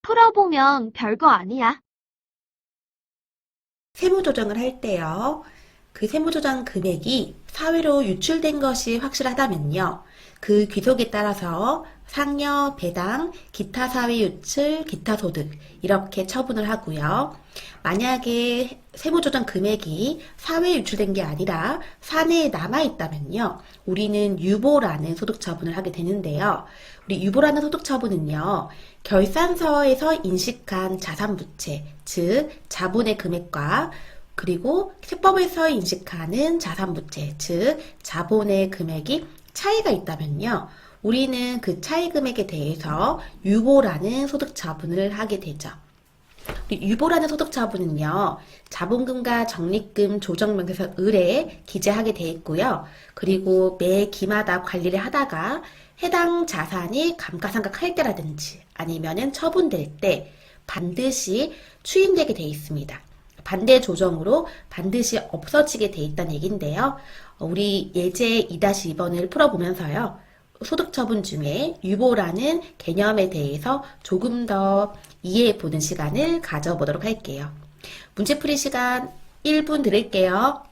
풀어보면 별거 아니야. 세무조정을 할 때요. 그 세무조정 금액이 사회로 유출된 것이 확실하다면요. 그 귀속에 따라서 상여, 배당, 기타 사회 유출, 기타 소득 이렇게 처분을 하고요. 만약에 세무조정 금액이 사회에 유출된 게 아니라 사내에 남아있다면요. 우리는 유보라는 소득 처분을 하게 되는데요. 우리 유보라는 소득 처분은요. 결산서에서 인식한 자산부채, 즉 자본의 금액과 그리고 세법에서 인식하는 자산부채, 즉 자본의 금액이 차이가 있다면요. 우리는 그 차이 금액에 대해서 유보라는 소득 처분을 하게 되죠. 유보라는 소득 처분은요. 자본금과 적립금 조정명세서 을에 기재하게 되어 있고요. 그리고 매 기마다 관리를 하다가 해당 자산이 감가상각할 때라든지 아니면은 처분될 때 반드시 추인되게 되어 있습니다. 반대 조정으로 반드시 없어지게 돼 있다는 얘기인데요. 우리 예제 2-2번을 풀어보면서요. 소득처분 중에 유보라는 개념에 대해서 조금 더 이해해 보는 시간을 가져보도록 할게요. 문제풀이 시간 1분 드릴게요.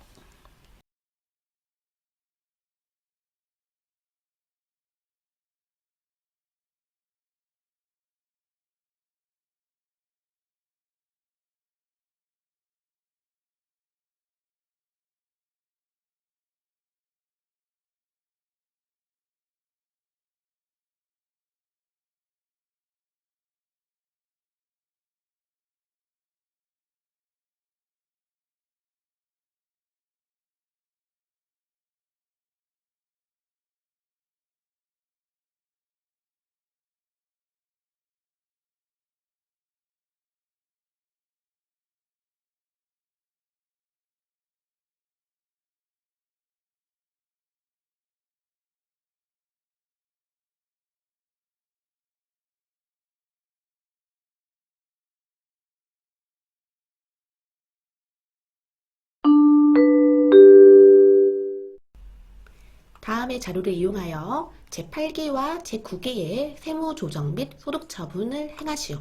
다음의 자료를 이용하여 제8기와 제9기의 세무조정 및 소득처분을 행하시오.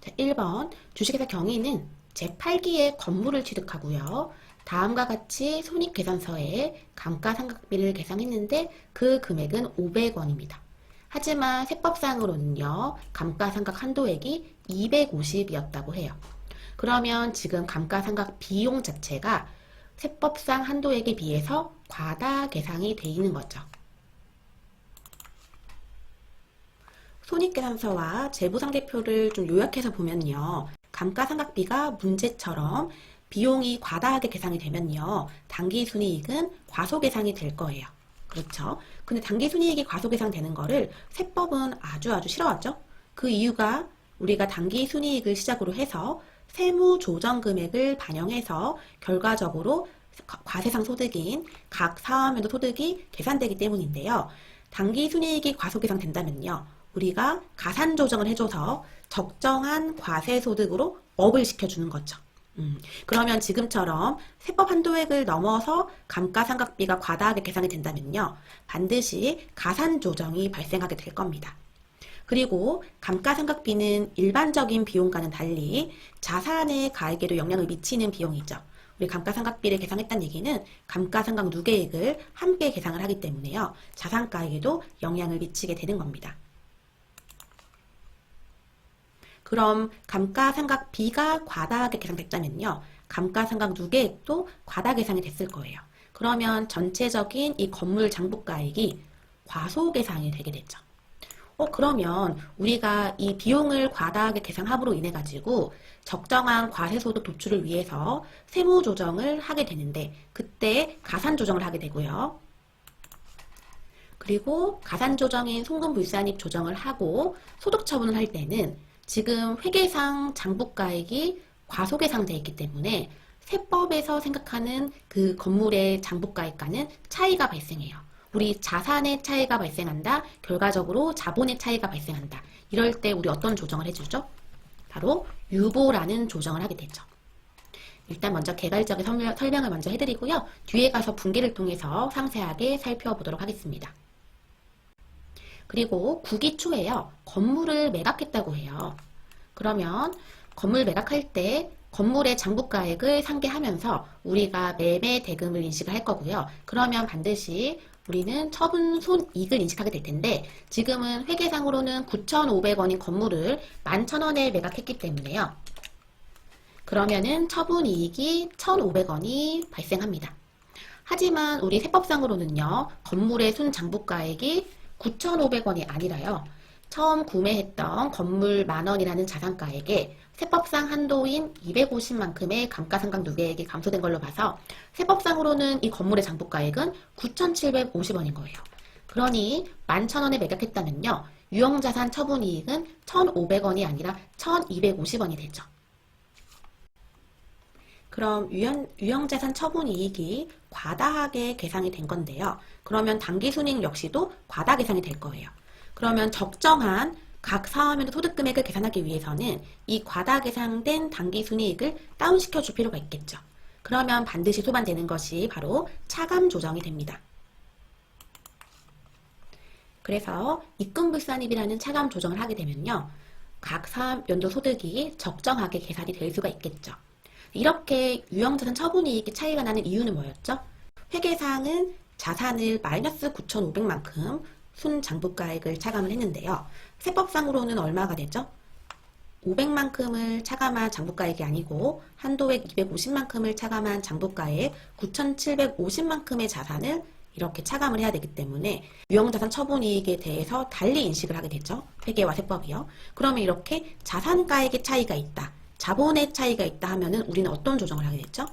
자, 1번 주식회사 경위는 제8기의 건물을 취득하고요. 다음과 같이 손익계산서에 감가상각비를 계상했는데 그 금액은 500원입니다. 하지만 세법상으로는요. 감가상각 한도액이 250이었다고 해요. 그러면 지금 감가상각 비용 자체가 세법상 한도액에 비해서 과다 계상이 돼 있는 거죠. 손익계산서와 재무상대표를 좀 요약해서 보면요. 감가상각비가 문제처럼 비용이 과다하게 계상이 되면요. 당기순이익은 과소계상이 될 거예요. 그렇죠? 근데 당기순이익이 과소계상되는 거를 세법은 아주 싫어하죠. 그 이유가 우리가 당기순이익을 시작으로 해서 세무조정금액을 반영해서 결과적으로 과세상 소득인 각 사업연도 소득이 계산되기 때문인데요. 당기순이익이 과소계상된다면요. 우리가 가산조정을 해줘서 적정한 과세소득으로 업을 시켜주는 거죠. 그러면 지금처럼 세법 한도액을 넘어서 감가상각비가 과다하게 계산이 된다면요. 반드시 가산조정이 발생하게 될 겁니다. 그리고 감가상각비는 일반적인 비용과는 달리 자산의 가액에도 영향을 미치는 비용이죠. 우리 감가상각비를 계상했다는 얘기는 감가상각 누계액을 함께 계상을 하기 때문에요. 자산가액에도 영향을 미치게 되는 겁니다. 그럼 감가상각비가 과다하게 계상됐다면요. 감가상각 누계액도 과다 계상이 됐을 거예요. 그러면 전체적인 이 건물 장부가액이 과소계상이 되게 되죠. 그러면 우리가 이 비용을 과다하게 계상함으로 인해 가지고 적정한 과세소득 도출을 위해서 세무조정을 하게 되는데 그때 가산조정을 하게 되고요. 그리고 가산조정인 송금불산입 조정을 하고 소득처분을 할 때는 지금 회계상 장부가액이 과소계상되어 있기 때문에 세법에서 생각하는 그 건물의 장부가액과는 차이가 발생해요. 우리 자산의 차이가 발생한다. 결과적으로 자본의 차이가 발생한다. 이럴 때 우리 어떤 조정을 해주죠? 바로 유보라는 조정을 하게 되죠. 일단 먼저 개괄적인 설명을 먼저 해드리고요. 뒤에 가서 분기를 통해서 상세하게 살펴보도록 하겠습니다. 그리고 9기 초에요. 건물을 매각했다고 해요. 그러면 건물 매각할 때 건물의 장부가액을 상계하면서 우리가 매매 대금을 인식을 할 거고요. 그러면 반드시 우리는 처분 손익을 인식하게 될 텐데 지금은 회계상으로는 9,500원인 건물을 11,000원에 매각했기 때문에요. 그러면은 처분이익이 1,500원이 발생합니다. 하지만 우리 세법상으로는요. 건물의 순장부가액이 9,500원이 아니라요. 처음 구매했던 건물 만원이라는 자산가액에 세법상 한도인 250만큼의 감가상각 누계액이 감소된 걸로 봐서 세법상으로는 이 건물의 장부가액은 9,750원인 거예요. 그러니 11,000원에 매각했다면요. 유형자산 처분이익은 1,500원이 아니라 1,250원이 되죠. 그럼 유형자산 처분이익이 과다하게 계산이 된 건데요. 그러면 당기순이익 역시도 과다 계산이 될 거예요. 그러면 적정한 각 사업연도 소득금액을 계산하기 위해서는 이 과다 계산된 당기순이익을 다운시켜 줄 필요가 있겠죠. 그러면 반드시 소반되는 것이 바로 차감 조정이 됩니다. 그래서 입금불산입이라는 차감 조정을 하게 되면요. 각 사업연도 소득이 적정하게 계산이 될 수가 있겠죠. 이렇게 유형자산 처분이익이 차이가 나는 이유는 뭐였죠? 회계상은 자산을 마이너스 9,500만큼 순장부가액을 차감을 했는데요. 세법상으로는 얼마가 되죠? 500만큼을 차감한 장부가액이 아니고 한도액 250만큼을 차감한 장부가액 9,750만큼의 자산을 이렇게 차감을 해야 되기 때문에 유형자산 처분이익에 대해서 달리 인식을 하게 되죠. 회계와 세법이요. 그러면 이렇게 자산가액의 차이가 있다. 자본의 차이가 있다 하면은 우리는 어떤 조정을 하게 됐죠?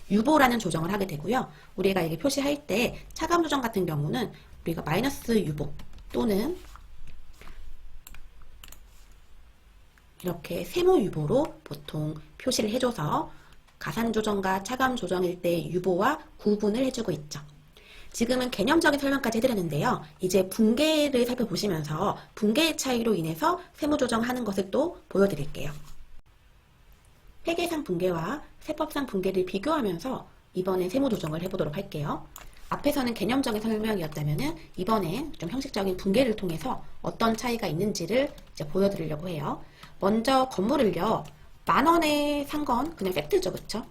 유보라는 조정을 하게 되고요. 우리가 이게 표시할 때 차감 조정 같은 경우는 우리가 마이너스 유보 또는 이렇게 세무 유보로 보통 표시를 해줘서 가산 조정과 차감 조정일 때 유보와 구분을 해주고 있죠. 지금은 개념적인 설명까지 해드렸는데요. 이제 분계를 살펴보시면서 분계의 차이로 인해서 세무 조정하는 것을 또 보여드릴게요. 회계상 분계와 세법상 분계를 비교하면서 이번엔 세무 조정을 해보도록 할게요. 앞에서는 개념적인 설명이었다면 이번엔 좀 형식적인 분계를 통해서 어떤 차이가 있는지를 이제 보여드리려고 해요. 먼저 건물을요. 10,000원에 산 건 그냥 팩트죠. 그쵸?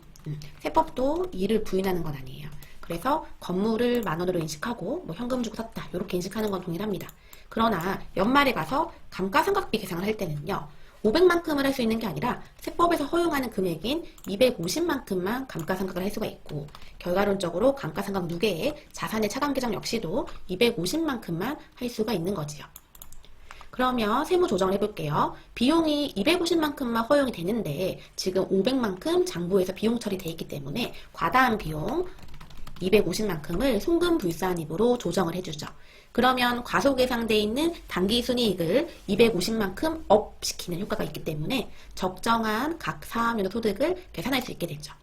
세법도 이를 부인하는 건 아니에요. 그래서 건물을 10,000원으로 인식하고 뭐 현금 주고 샀다 이렇게 인식하는 건 동일합니다. 그러나 연말에 가서 감가상각비 계산을 할 때는요. 500만큼을 할 수 있는 게 아니라 세법에서 허용하는 금액인 250만큼만 감가상각을 할 수가 있고 결과론적으로 감가상각 누계의 자산의 차감 계정 역시도 250만큼만 할 수가 있는 거지요. 그러면 세무 조정을 해볼게요. 비용이 250만큼만 허용이 되는데 지금 500만큼 장부에서 비용 처리되어 있기 때문에 과다한 비용 250만큼을 송금불산입으로 조정을 해주죠. 그러면 과소계상되어 있는 당기순이익을 250만큼 업 시키는 효과가 있기 때문에 적정한 각 사업연도 소득을 계산할 수 있게 되죠.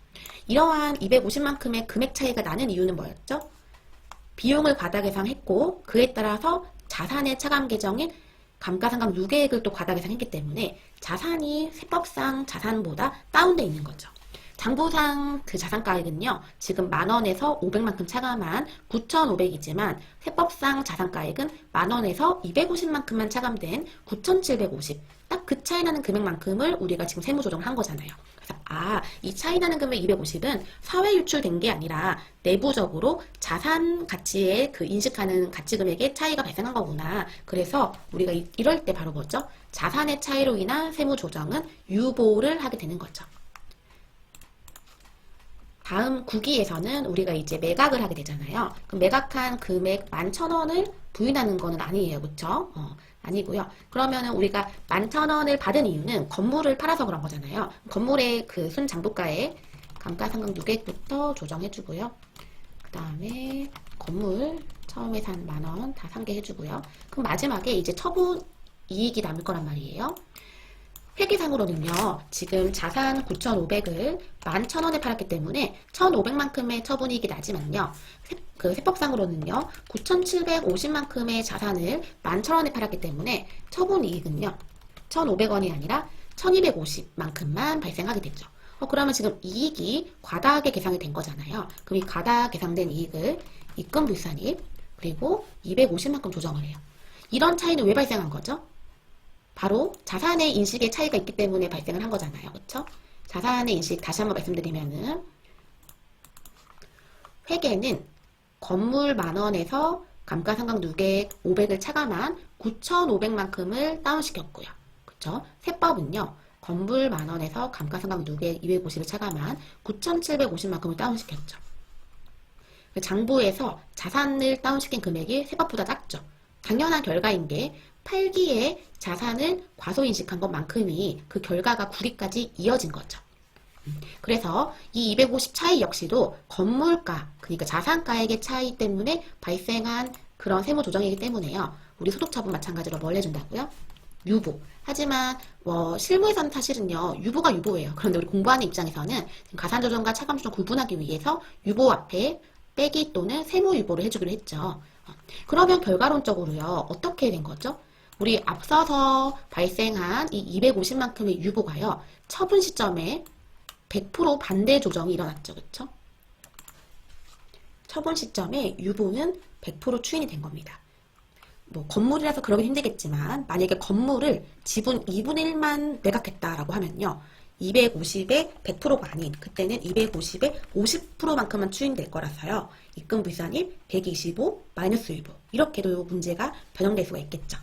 이러한 250만큼의 금액 차이가 나는 이유는 뭐였죠? 비용을 과다 계상했고 그에 따라서 자산의 차감 계정인 감가상각 누계액을 또 과다 계상했기 때문에 자산이 세법상 자산보다 다운되어 있는 거죠. 장부상 그 자산가액은요. 지금 10,000원에서 500만큼 차감한 9,500이지만 세법상 자산가액은 10,000원에서 250만큼만 차감된 9,750. 딱 그 차이 나는 금액만큼을 우리가 지금 세무 조정을 한 거잖아요. 그래서 이 차이 나는 금액 250은 사회 유출된 게 아니라 내부적으로 자산 가치에 그 인식하는 가치 금액의 차이가 발생한 거구나. 그래서 우리가 이럴 때 바로 뭐죠? 자산의 차이로 인한 세무 조정은 유보를 하게 되는 거죠. 다음 9기에서는 우리가 이제 매각을 하게 되잖아요. 그럼 매각한 금액 11,000원을 부인하는 거는 아니에요. 그쵸? 아니고요. 그러면은 우리가 11,000원을 받은 이유는 건물을 팔아서 그런 거잖아요. 건물의 그 순장부가에 감가상각 누계액부터 조정해주고요. 그 다음에 건물 처음에 산 10,000원 다 상계해주고요. 그럼 마지막에 이제 처분 이익이 남을 거란 말이에요. 회계상으로는요, 지금 자산 9,500을 11,000원에 팔았기 때문에 1,500만큼의 처분이익이 나지만요, 그 세법상으로는요, 9,750만큼의 자산을 11,000원에 팔았기 때문에 처분이익은요, 1,500원이 아니라 1,250만큼만 발생하게 되죠. 그러면 지금 이익이 과다하게 계산이 된 거잖아요. 그럼 이 과다 계산된 이익을 입금불산입 그리고 250만큼 조정을 해요. 이런 차이는 왜 발생한 거죠? 바로 자산의 인식의 차이가 있기 때문에 발생을 한 거잖아요. 그쵸? 자산의 인식 다시 한번 말씀드리면은 회계는 건물 10,000원에서 감가상각 누계 500을 차감한 9,500만큼을 다운시켰고요. 그쵸? 세법은요. 건물 10,000원에서 감가상각 누계 250을 차감한 9,750만큼을 다운시켰죠. 장부에서 자산을 다운시킨 금액이 세법보다 작죠. 당연한 결과인 게 팔기에 자산을 과소인식한 것만큼이 그 결과가 구리까지 이어진 거죠. 그래서 이 250 차이 역시도 건물가, 그러니까 자산가액의 차이 때문에 발생한 그런 세무 조정이기 때문에요. 우리 소득처분 마찬가지로 뭘 해준다고요? 유보. 하지만 실무에서는 사실은요. 유보가 유보예요. 그런데 우리 공부하는 입장에서는 가산조정과 차감조정 구분하기 위해서 유보 앞에 빼기 또는 세무유보를 해주기로 했죠. 그러면 결과론적으로요. 어떻게 된 거죠? 우리 앞서서 발생한 이 250만큼의 유보가요. 처분 시점에 100% 반대 조정이 일어났죠. 그쵸? 처분 시점에 유보는 100% 추인이 된 겁니다. 건물이라서 그러긴 힘들겠지만 만약에 건물을 지분 2분의 1만 매각했다라고 하면요. 250의 100%가 아닌 그때는 250의 50%만큼만 추인될 거라서요. 입금불산입 125 마이너스 유보 이렇게도 문제가 변형될 수가 있겠죠.